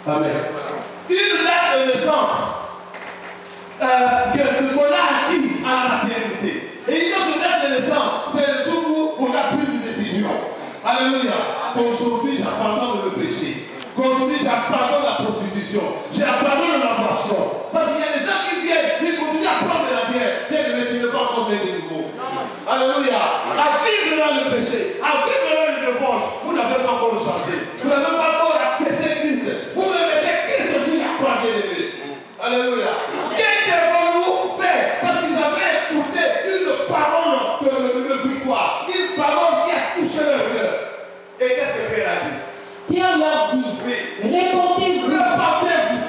Amen. Une date de naissance qu'on a acquise à la maternité. Et une autre date de naissance, c'est le jour où on a pris une décision. Alléluia. Qu'aujourd'hui j'abandonne le péché. Qu'aujourd'hui j'abandonne la prostitution. J'abandonne la boisson. Parce qu'il y a des gens qui viennent, ils continuent à prendre de la bière. Mais tu n'es pas encore né de nouveau. Alléluia. À vivre dans le péché, à vivre dans le débauche, vous n'avez pas encore changé. Vous n'avez pas encore accepté Christ. Vous me mettez Christ sur la croix, bien-aimé. Alléluia. Qu'est-ce que devons-nous faire? Parce qu'ils avaient écouté une parole de victoire. Une parole qui a touché leur cœur. Et qu'est-ce que Pierre a dit? Pierre leur dit, oui. Répentez-vous. Repentez-vous.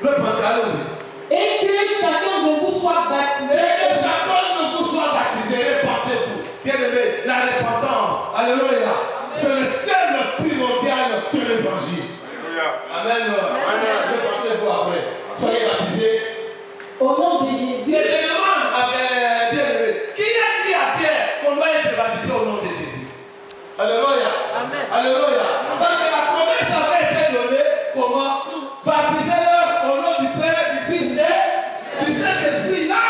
Repentez, allons-y. Et que chacun de vous soit baptisé. Et que chacun de vous soit baptisé. Repentez-vous. Bien-aimé, la repentance, alléluia, c'est le thème primordial de l'évangile. Amen. Repentez-vous après. Soyez baptisés. Au nom de Jésus. Et je demande à bien-aimé, qui a dit à Pierre qu'on doit être baptisé au nom de Jésus? Alléluia. Amen. Alléluia. Parce que la promesse avait été donnée, comment? Baptisez-leur au nom du Père, du Fils et du Saint-Esprit. Là,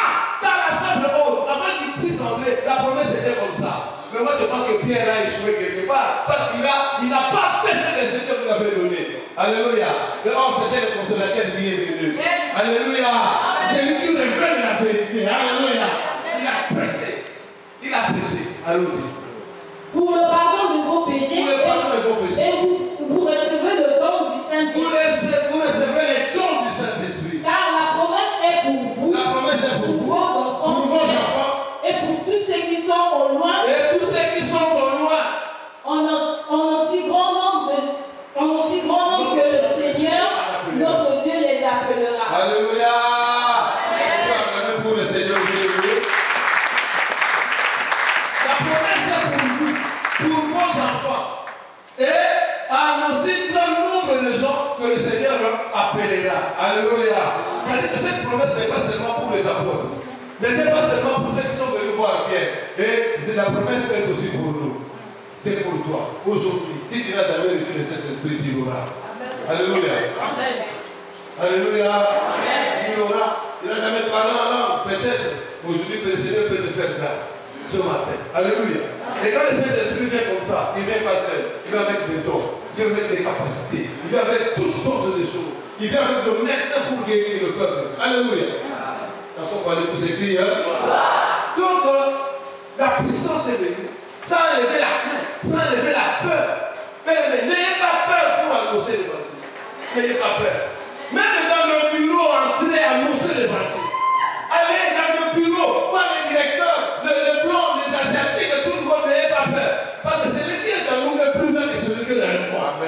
dans la chambre haute, avant qu'ils puissent entrer, la promesse était comme ça. Mais moi je pense que Pierre a échoué quelque part. Parce qu'il n'a pas fait ce que le Seigneur lui avait donné. Alléluia. Et or, c'était le consolateur bienvenu. Yes. Alléluia. C'est lui qui révèle la vérité. Alléluia. Il a prêché. Il a prêché. Allons-y. Pour le pardon de vos péchés. Pour le pardon de vos péchés. Et vous recevez le don du Saint-Esprit. Vous recevez les dons du Saint-Esprit. Car la promesse est pour vous. La promesse est pour vous. Vos enfants. Pour vos enfants. Et pour tous ceux qui sont au loin. Et tous ceux qui sont au loin. En aussi grand nombre que le Seigneur, notre Dieu les appellera. Alléluia. Amen. Pour le Seigneur Jésus. La promesse est pour vous, pour vos enfants. Et à aussi grand nombre de gens que le Seigneur appellera. Alléluia. C'est-à-dire que cette promesse n'est pas seulement pour les apôtres. N'était pas seulement pour ceux qui sont venus voir Pierre. Et c'est la promesse est aussi pour nous. C'est pour toi. Aujourd'hui, si tu n'as jamais reçu le Saint-Esprit, tu l'auras. Alléluia. Amen. Alléluia. Amen. Tu l'auras. Tu n'as jamais parlé en langue. Peut-être aujourd'hui, le Seigneur peut te faire grâce ce matin. Alléluia. Amen. Et quand le Saint-Esprit vient comme ça, il vient pas seul. Il vient avec des dons. Il vient avec des capacités. Il vient avec toutes sortes de choses. Il vient avec des médecins pour guérir le peuple. Alléluia. Chanson pour aller pour s'écrire. Donc, la puissance est venue. Ça a enlevé la crainte. Ça a enlevé la peur. Mais n'ayez pas peur pour annoncer l'évangile. N'ayez pas peur. Même dans le bureau, entrez à annoncer l'évangile. Allez dans le bureau, voir les directeurs, les blancs, les asiatiques, tout le monde, n'ayez pas peur. Parce que celui qui est dans nous est plus grand que celui qui est dans moi.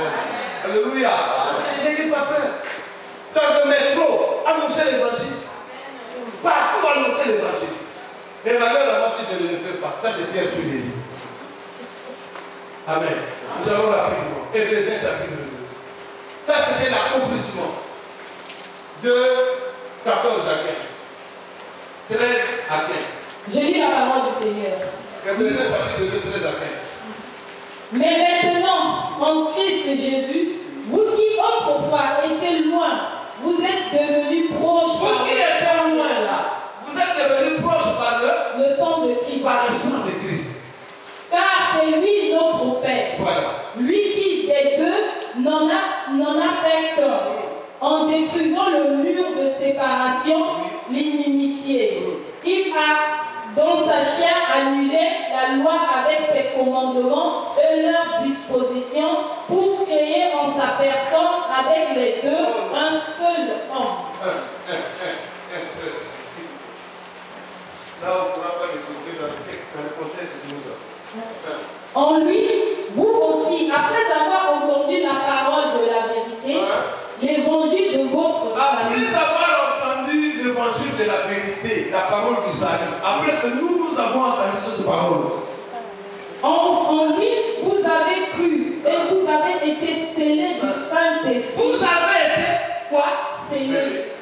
Alléluia. N'ayez pas peur. Dans le métro, annoncez l'évangile. Partout annoncer l'évangile. Et malheureusement, si je ne le fais pas, ça c'est Pierre qui le dit. Amen. Nous allons rapidement. Éphésiens chapitre 2. Ça c'était l'accomplissement de 14 à 15. 13 à 15. Je lis la parole du Seigneur. Éphésiens chapitre 2, 13 à 15. Mais maintenant, en Christ Jésus, vous qui autrefois étiez loin, vous êtes devenus proches. Vous qui étiez loin là, vous êtes devenus proches par le sang de Christ. Par le sang de Christ. Car c'est lui notre Père. Voilà. Lui qui des deux n'en a fait qu'un, en détruisant le mur de séparation, l'inimitié. Il a dans sa chair annulé la loi avec ses commandements et leurs dispositions pour créer en sa personne avec les deux un seul homme. Là, on ne pourra pas le trouver dans le contexte de nous. En lui, vous aussi, après avoir entendu la parole de la vérité, l'évangile de votre salut. Après avoir entendu l'évangile de la vérité, la parole du salut, après que nous avons entendu cette parole, en lui, vous avez cru et vous avez été scellés du Saint-Esprit. Vous avez été quoi? Scellés.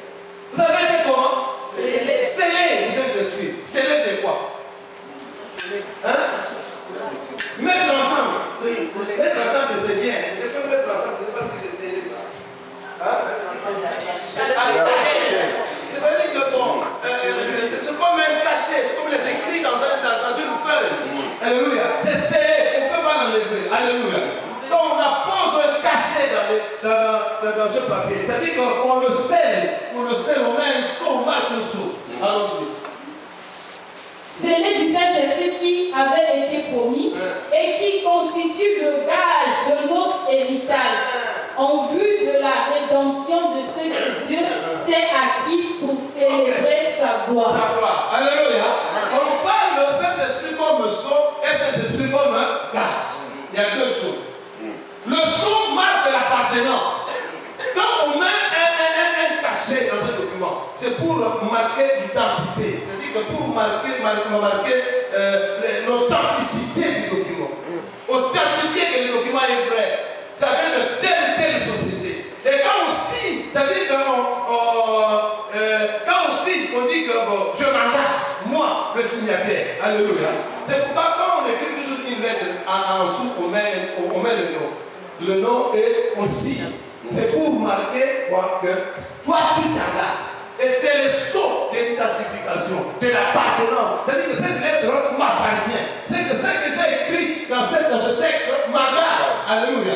Vous avez été comment? Scellés. Scellés du Saint-Esprit. Scellés, c'est quoi? Hein? Mettre ensemble. Mettre ensemble, c'est bien. Je peux mettre Alléluia. Donc on appose un cachet dans ce papier. C'est-à-dire qu'on le scelle, on met un sceau, on marque le sceau. Allons-y. Scellé du Saint-Esprit qui avait été promis et qui constitue le gage de notre héritage en vue de la rédemption de ceux que Dieu s'est acquis pour célébrer sa gloire. Sa gloire. Alléluia. On parle de Saint-Esprit comme un sceau et Saint-Esprit comme un gage. Il y a deux choses. Le sceau marque l'appartenance. Quand on met un cachet dans un document, c'est pour marquer l'identité. C'est-à-dire que pour marquer l'authenticité du document. Authentifier que le document est vrai. Ça vient de telle et telle société. Et quand on signe, c'est-à-dire quand on signe, on dit que bon, je m'engage, moi, le signataire. Alléluia. C'est pourquoi quand on écrit toujours une lettre, en dessous, on met le nom. Le nom et on signe. C'est pour marquer quoi, que toi, tu t'engages. Et c'est le sceau de l'identification, de l'appartenance. C'est-à-dire que cette lettre m'appartient. C'est que ce que j'ai écrit dans ce texte m'engage. Alléluia.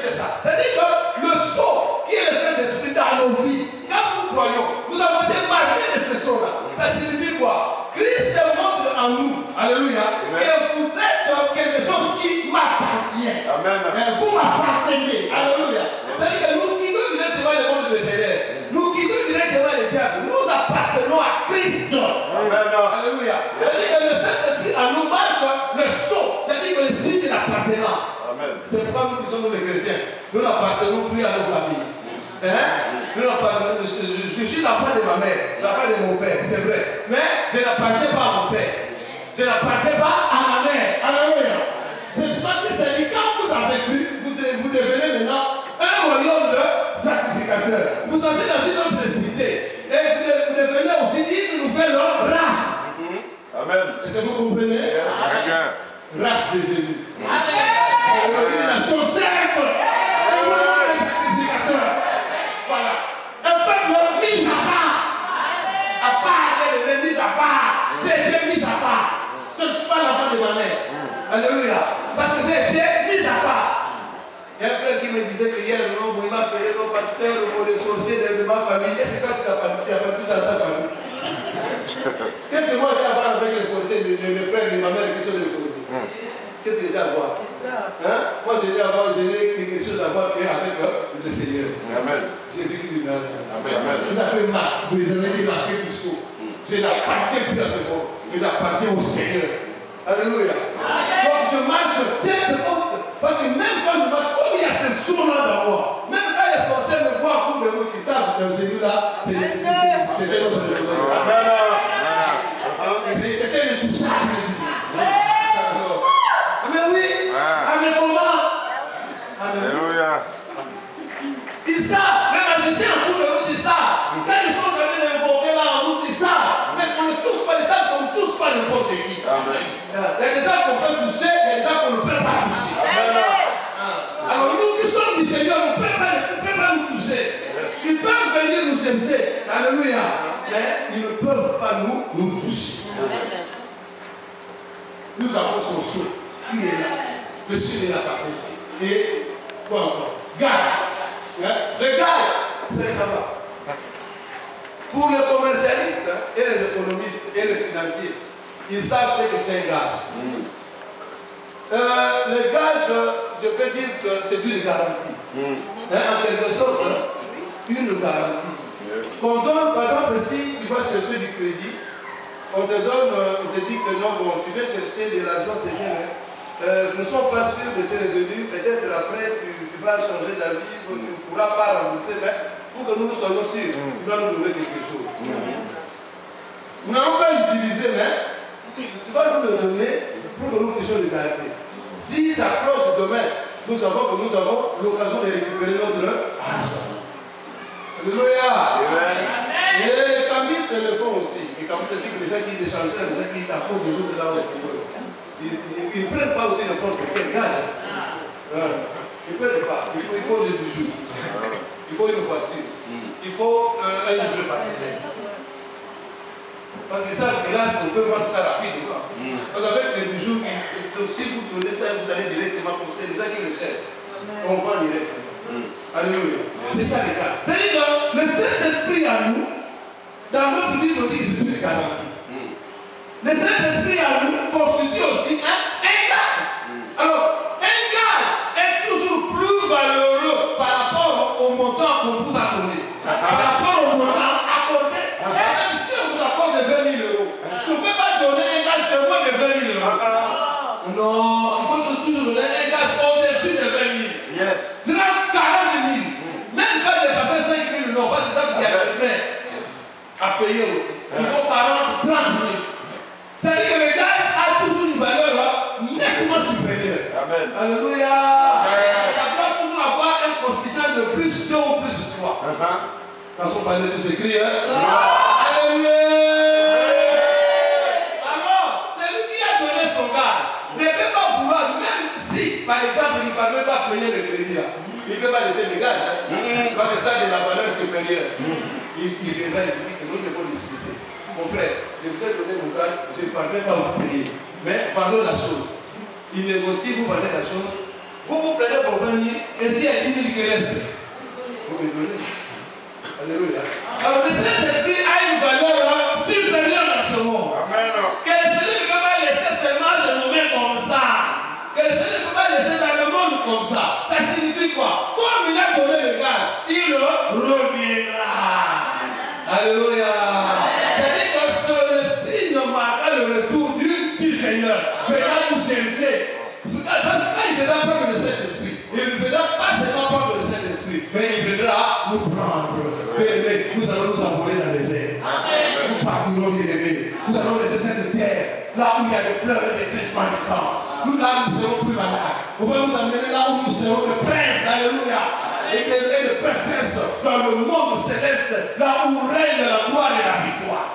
C'est ça. C'est-à-dire que le sceau qui est le Saint-Esprit dans nos vies, quand nous croyons, nous avons été marqués de ce sceau-là. Ça signifie quoi? Christ montre en nous. Alléluia. Et vous êtes quelque chose qui m'appartient. Vous m'appartenez. Alléluia. C'est-à-dire que nous quittons directement le monde de ténèbres. Nous quittons directement le diable. Nous appartenons à Christ. Alléluia. C'est-à-dire que le Saint-Esprit en nous marque le sceau. C'est-à-dire que le signe de l'appartenance. C'est pourquoi nous disons, nous les chrétiens, nous n'appartenons plus à nos familles. Je suis l'enfant de ma mère, l'enfant de mon père, c'est vrai. Mais je n'appartiens pas à mon père. Je n'appartiens pas à ma mère. Alléluia. C'est pourquoi Christ a dit, quand vous avez cru, vous devenez maintenant un royaume de sacrificateurs. Vous entrez dans une autre cité. Et vous devenez aussi une nouvelle race. Amen. Est-ce que vous comprenez? Race des élus. Une nation sainte. Un royaume de sacrificateurs. Voilà. Un peuple mis à part. À part, mis à part. J'ai été mis à part. Je ne suis pas l'enfant de ma mère. Alléluia. Parce que j'ai été mis à part. Il y a un frère qui me disait que hier, il m'a appelé mon pasteur pour les sorciers de ma famille. Et c'est quand tu as pas tout dans ta famille. Qu'est-ce que moi j'ai à voir avec les sorciers, les frères de ma mère qui sont des sorciers? Qu'est-ce que j'ai à voir? Moi je n'ai quelque chose à voir avec le Seigneur. Amen. Jésus-Christ de Nazareth. Vous avez marqué, vous les avez été marqués du sceau. Je n'appartiens plus à ce monde. Je appartiens au Seigneur. Alléluia. Donc je marche tête haute. Parce que même quand je marche, comme il y a ce sceau-là dans moi, même quand les sorciers me voient en cours de route, ils savent que celui-là, c'était notre développement. C'était l'intouchable. Mais oui, avec comment? Alléluia. Ils savent, les magiciens en cours de route, ils savent. Quand ils sont en train d'invoquer là en route, ils savent. C'est qu'on ne touche pas, ils savent qu'on ne touche pas n'importe qui. Il y a des gens qu'on peut toucher, il y a des gens qu'on ne peut pas toucher. Alors nous qui sommes du Seigneur, on ne peut pas nous toucher. Ils peuvent venir nous chercher. Alléluia. Mais ils ne peuvent pas nous toucher. Nous avons son sceau qui est là. Le sceau de la faculté. Et quoi encore? Gage. Le gage, ça va. Pour les commercialistes et les économistes et les financiers, ils savent ce que c'est un gage. Le gage, je peux dire que c'est une garantie. En quelque sorte, une garantie. Qu'on donne, par exemple, si tu vas chercher du crédit, on te dit que non, bon, tu veux chercher de l'argent, c'est bien. Nous ne sommes pas sûrs de tes revenus. Peut-être après, tu vas changer d'avis, tu ne pourras pas rembourser, mais pour que nous soyons sûrs, tu vas nous donner quelque chose. Nous n'allons pas l'utiliser, mais tu vas nous le donner pour que nous puissions le garder. Si ça cloche demain, nous savons que nous avons l'occasion de récupérer notre argent. Alléluia. Et les cambistes le font aussi. Les cambistes, c'est que les gens qui échangent, les gens qui apportent des routes là où ils ne prennent pas aussi n'importe quel gage. Ils ne prennent pas. Il faut des bijoux. Il faut une voiture. Il faut un livre facile. Parce que ça, hélas, on peut vendre ça rapidement. Parce qu'avec les bijoux, si vous donnez ça, vous allez directement construire les gens qui le cherchent. On vend directement. Alléluia. C'est ça les gars. C'est-à-dire que le Saint-Esprit à nous, dans notre vie, on dit que c'est une garantie. Le Saint-Esprit à nous constitue aussi un gage. Alors, un gage est toujours plus valeureux par rapport au montant qu'on vous a donné. Par rapport au montant accordé. Si on vous accorde 20 000 euros, vous ne pouvez pas donner un gage de moins de 20 000 euros. Non, il faut toujours donner un gage au-dessus de 20 000. Yes. 30, 40 000. Même pas dépasser 5 000, non, parce que ça vous y a des frais à payer aussi. Il faut 40, 30 000. C'est-à-dire que le gage a toujours une valeur nettement supérieure. Amen. Alléluia. Ça doit toujours avoir un coefficient de plus 2 ou plus 3. Dans son palais de secret. Alléluia. Alors, celui qui a donné son gage ne peut pas vouloir, même si, par exemple, il ne va même pas payer le crédit là. Il ne peut pas laisser le gage. Parce que ça a de la valeur supérieure. Il viendra et dit que nous devons discuter. Mon frère, je vous ai donné mon gage, je ne parviens pas à vous payer. Mais vendons la chose. Il négocie, vous vendez la chose. Vous prenez pour 20 000 et s'il y a 10 000 qui restent, vous me donnez. Alléluia. Alors le Saint-Esprit a une valeur supérieure dans ce monde. Amen. Que le Seigneur ne peut pas laisser seulement le nommer comme ça. Que le Seigneur ne peut pas laisser dans le monde comme ça. Ça signifie quoi? Comme il a donné le gage, il reviendra. Alléluia. C'est-à-dire que c'est le signe marquant le retour du Seigneur. Venant nous chercher. Parce que quand il ne viendra pas que le Saint-Esprit, il ne viendra pas seulement pas que le Saint-Esprit, mais il viendra nous prendre. Bien-aimés, nous allons nous envoler dans les airs. Nous partirons, bien-aimés. Nous allons laisser cette terre, là où il y a des pleurs et des crissements du temps. Nous, là, nous serons plus malades. On va nous amener là où nous serons de princes. Alléluia. Et de princesses dans le monde céleste, là où règne la gloire et la victoire.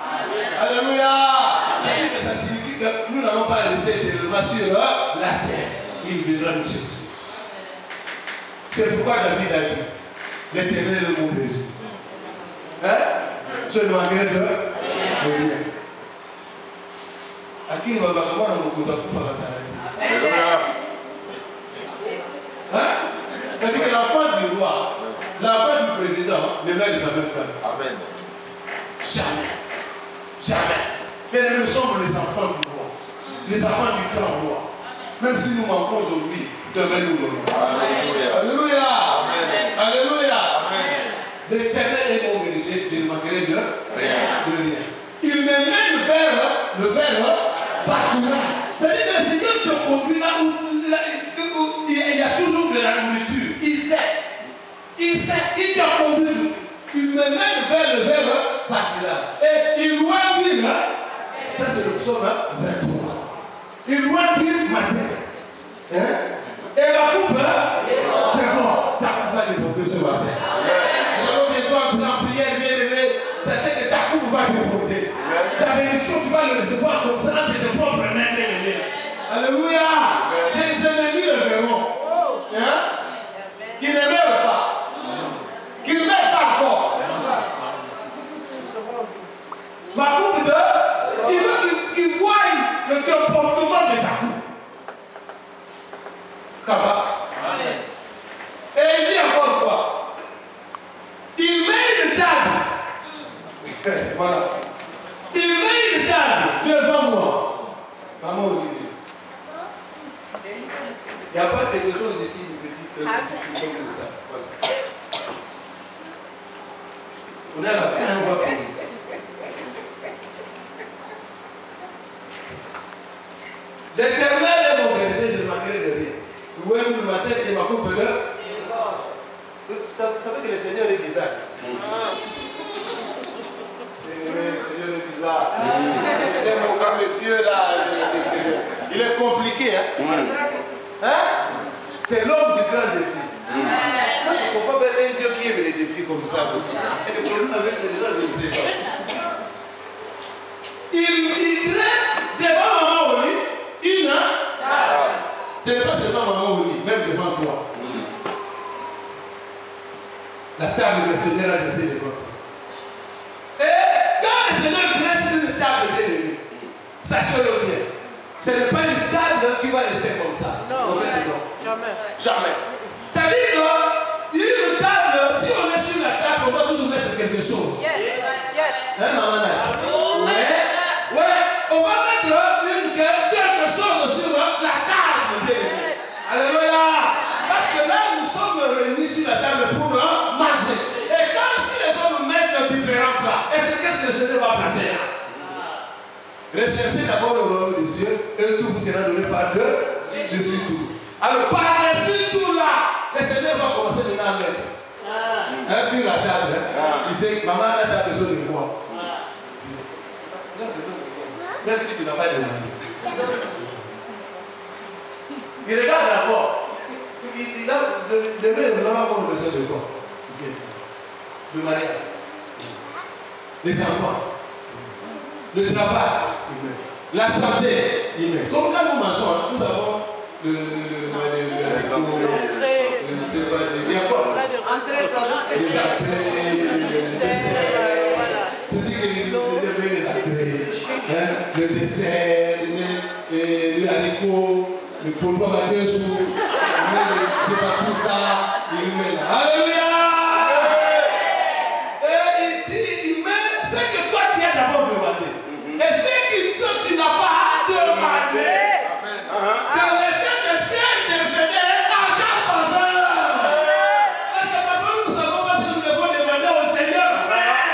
Alléluia. C'est-à-dire que ça signifie que nous n'allons pas rester éternellement sur la terre. Il viendra nous chercher. C'est pourquoi David a dit, l'Éternel est mon Jésus. Hein? Je ne manquerai de rien. À qui nous va comment on nous a tout fait la salade? Hein? C'est-à-dire que l'enfant du roi, l'enfant du président ne meurt jamais frère. Amen. Jamais. Jamais. Mais nous sommes les enfants du roi. Les enfants du grand roi. Même si nous manquons aujourd'hui, demain nous l'aurons. Alléluia. Alléluia. Amen. Alléluia. Amen. L'Éternel est mon berger, je ne manquerai de rien. Il me mène vers le pâturage. C'est-à-dire que le Seigneur te conduit là où il y a toujours de la nourriture. Il sait, il t'a conduit. Il me mène vers le pâturage. Et il loin ça c'est le psaume 23. Il loin ma terre. Hein? Et la coupe, d'accord, ta coupe va déborder ce matin. Nous allons bientôt entrer en prière, bien aimé. Sachez que ta coupe va déborder. Ta bénédiction, tu vas le recevoir comme ça dans tes propres mains, bien aimé. Alléluia. Tes ennemis le verront. Hein? Qui ne meurent pas. Qui ne meurent pas encore. Ma coupe de... Il veut qu'il voie le comportement de ta coupe. Ça va? Et il dit encore quoi? Il met une table. Voilà. Il met une table devant moi. Maman Olivier. Il n'y a pas quelque chose ici de petit. Voilà. On est à la fin, on va prier. L'Éternel est mon berger, je ne manquerai de rien. Vous voyez, le matin, et ma coupe de l'heure. Vous savez que le Seigneur est bizarre. Le Seigneur est bizarre. C'est mon grand monsieur là. Il est compliqué, hein? Hein? C'est l'homme du grand défi. Moi, je ne comprends pas un Dieu qui aime les défis comme ça. Et les problèmes avec les gens, je ne sais pas. Il dresse devant maman au lit une. Ce n'est pas seulement maman au lit, même devant toi. La table que le Seigneur a dressée devant toi. Et quand le Seigneur dresse une table Sachez-le bien. Ce n'est pas une table qui va rester comme ça. Non, jamais. Jamais. C'est-à-dire qu'une table, si on est sur la table, on doit toujours mettre quelque chose. Hein, maman? Ouais. On va mettre quelque chose sur la table, bien aimé. Alléluia. Parce que là, nous sommes réunis sur la table pour manger. Et quand si les hommes mettent différents plats, qu'est-ce que le Seigneur va placer là? Recherchez d'abord le royaume des cieux et tout vous sera donné par dessus tout. Alors par-dessus tout là, le Seigneur va commencer maintenant à mettre sur la table. Il sait, maman a besoin de moi. Même si tu n'as pas demandé. Il regarde d'abord. Demain, nous n'aurons pas besoin de quoi? Le mariage. Les enfants. Le travail, la santé, comme quand nous mangeons, nous avons le dessert, le haricot, le poulpe à 2 sous, c'est pas tout ça, il met là. Alléluia! Et il dit, il met ce que toi tu as d'abord demandé. Et ce que toi tu n'as pas demandé, que le Saint-Esprit a intercédé en ta faveur. Parce que parfois nous ne savons pas ce que nous devons demander au Seigneur, frère.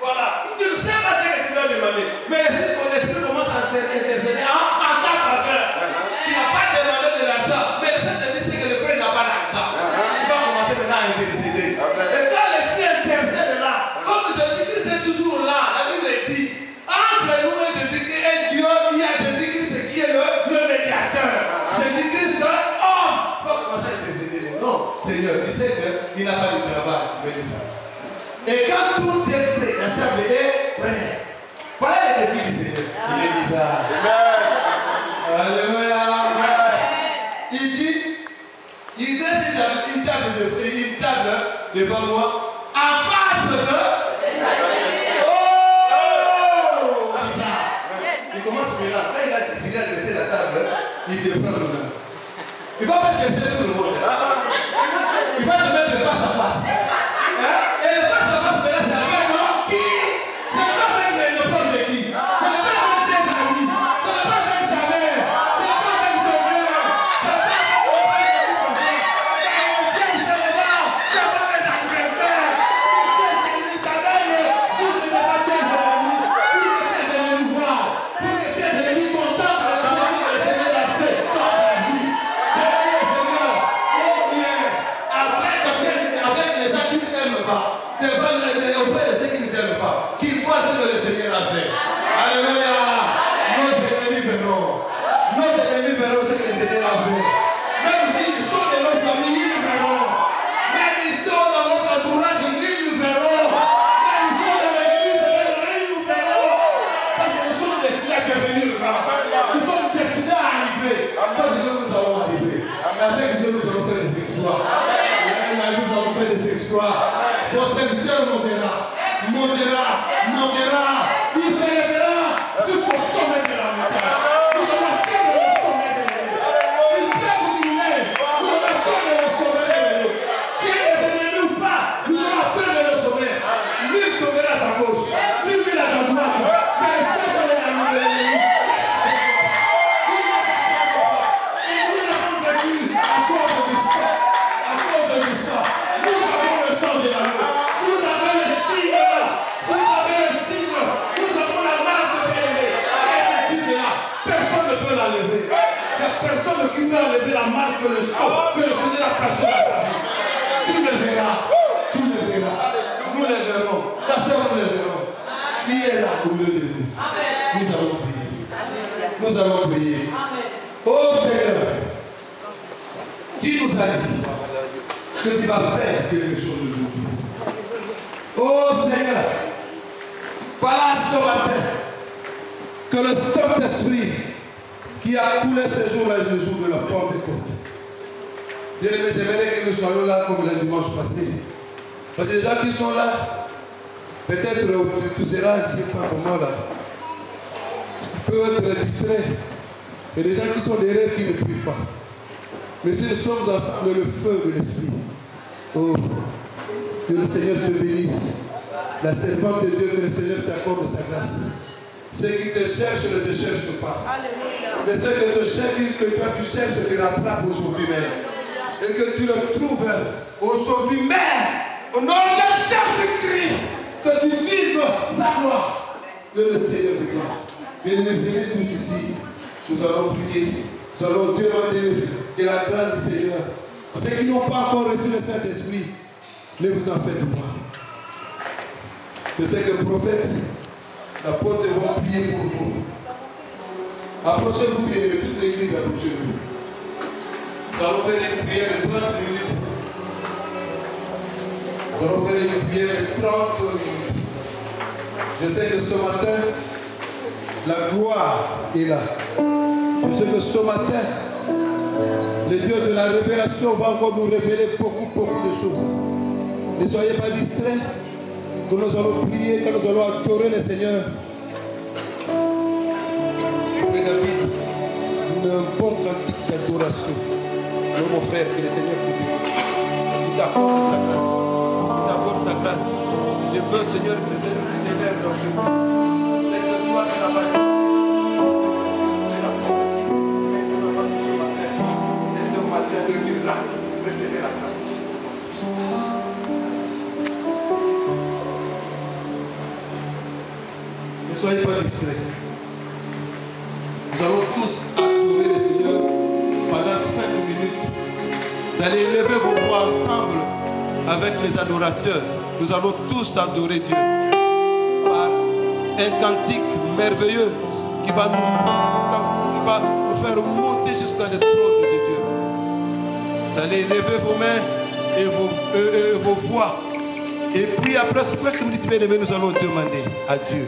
Voilà. Tu ne sais pas ce que tu dois demander. Mais l'Esprit commence à intercéder en ta faveur. Tu n'as pas demandé de l'argent, mais le Saint-Esprit sait que le frère n'a pas d'argent. Il va commencer maintenant à intercéder. Et quand l'Esprit intercède là, comme Jésus-Christ est toujours là, la Bible dit, entre nous et Jésus-Christ et Dieu, il y a Jésus-Christ qui est le médiateur. Jésus-Christ, homme. Il faut commencer à intercéder. Mais non, Seigneur, il sait qu'il n'a pas de travail. Il veut du travail. Et quand tout est prêt, la table est prête. Voilà les défis du Seigneur. Il est bizarre. Alléluia. Il dit, il dessine une table devant moi, en face de. Oh, bizarre. Il commence maintenant. Quand il a fini de laisser la table, il te prend le nom. Il ne va pas chercher tout le monde. Il va te mettre face à face. Et le face à face, maintenant, c'est avec qui? Ce n'est pas avec n'importe qui. Ce n'est pas avec tes amis. Ce n'est pas avec ta mère. Ce n'est pas avec ton père. Ce n'est pas avec ton père. Mon Dieu, ce n'est pas avec ta grand-mère. Il t'amène pour que pas tes ennemis. Pour que tes ennemis voient. Pour que tes ennemis contemplent le Seigneur que le Seigneur a fait dans ta vie. Servir le Seigneur. Avec les gens qui ne t'aiment pas. Auprès de ceux qui ne t'aiment pas, qui voient ce que le Seigneur a fait. Alléluia. Nos ennemis verront. Nos ennemis verront ce que le Seigneur a fait. Même s'ils sont de nos familles, ils nous verront. Même s'ils sont dans notre entourage, ils nous verront. Même s'ils sont dans l'église, ils nous verront. Parce que nous sommes destinés à devenir grands. Nous sommes destinés à arriver. Parce que nous allons arriver. Avec Dieu, nous allons faire des exploits. Nous allons faire des exploits. Votre serviteur montera. Il s'élèvera jusqu'au sommet de la montagne. Nous allons atteindre le sommet de l'ennemi. Il pleuve ou qu'il neige, nous allons atteindre le sommet de l'ennemi. Qu'il y ait des ennemis ou pas, nous allons atteindre le sommet. L'île tombera à ta gauche, 10 000 à ta droite, mais les forces de l'ennemi de l'ennemi. Et nous l'avons vécu à cause du sang. À cause du sang. Nous avons le sang de l'agneau. Vous avez le signe là. Vous avez le signe. Nous avons la marque bien-aimée. Et cette là, personne ne peut l'enlever. Il n'y a personne qui peut enlever la marque, le sang que le Seigneur a placé dans ta vie. Tu le verras. Tu le verras. Nous le verrons. Ta soeur, nous le verrons. Il est là au milieu de nous. Nous allons prier. Nous allons prier. Oh Seigneur, tu nous as dit que tu vas faire quelque chose aujourd'hui. Oh Seigneur, voilà ce matin que le Saint-Esprit qui a coulé ce jour-là, le jour de la Pentecôte. Bien-aimé, j'aimerais que nous soyons là comme le dimanche passé. Parce que les gens qui sont là, peut-être tu seras, je ne sais pas comment là. peuvent être distraits. Et des gens qui sont derrière qui ne prient pas. Mais si nous sommes ensemble, le feu de l'Esprit. Oh, que le Seigneur te bénisse. La servante de Dieu, que le Seigneur t'accorde sa grâce. Ceux qui te cherchent ne te cherchent pas. Mais ceux que toi tu cherches te rattrapent aujourd'hui même. Et que tu le trouves aujourd'hui même. Au nom de Jésus-Christ. Que tu vives sa gloire. Que le Seigneur te gloire. Bien-aimés, venez tous ici. Nous allons prier. Nous allons demander que la grâce du Seigneur. Ceux qui n'ont pas encore reçu le Saint-Esprit, ne vous en faites pas. Je sais que le prophète, l'apôtre vont prier pour vous. Approchez-vous bien, toute l'église, approchez-vous. Nous allons faire une prière de 30 minutes. Nous allons faire une prière de 30 minutes. Je sais que ce matin, la gloire est là. Je sais que ce matin, le Dieu de la révélation va encore nous révéler beaucoup de choses. Ne soyez pas distraits, que nous allons prier, que nous allons adorer le Seigneur. David, un bon cantique d'adoration. Alors mon frère, que le Seigneur il t'accorde sa grâce. Il t'accorde sa grâce. Je veux, Seigneur, que le Seigneur t'élève dans ce monde. C'est que toi, tu n'as pas de miracle, recevez la grâce. Ne soyez pas distraits. Nous allons tous adorer le Seigneur pendant 5 minutes. Vous allez lever vos voix ensemble avec les adorateurs. Nous allons tous adorer Dieu par un cantique merveilleux qui va nous faire monter jusqu'à le trône de Dieu. Vous allez lever vos mains et vos voix. Et puis après 5 minutes, bien aimés, nous allons demander à Dieu.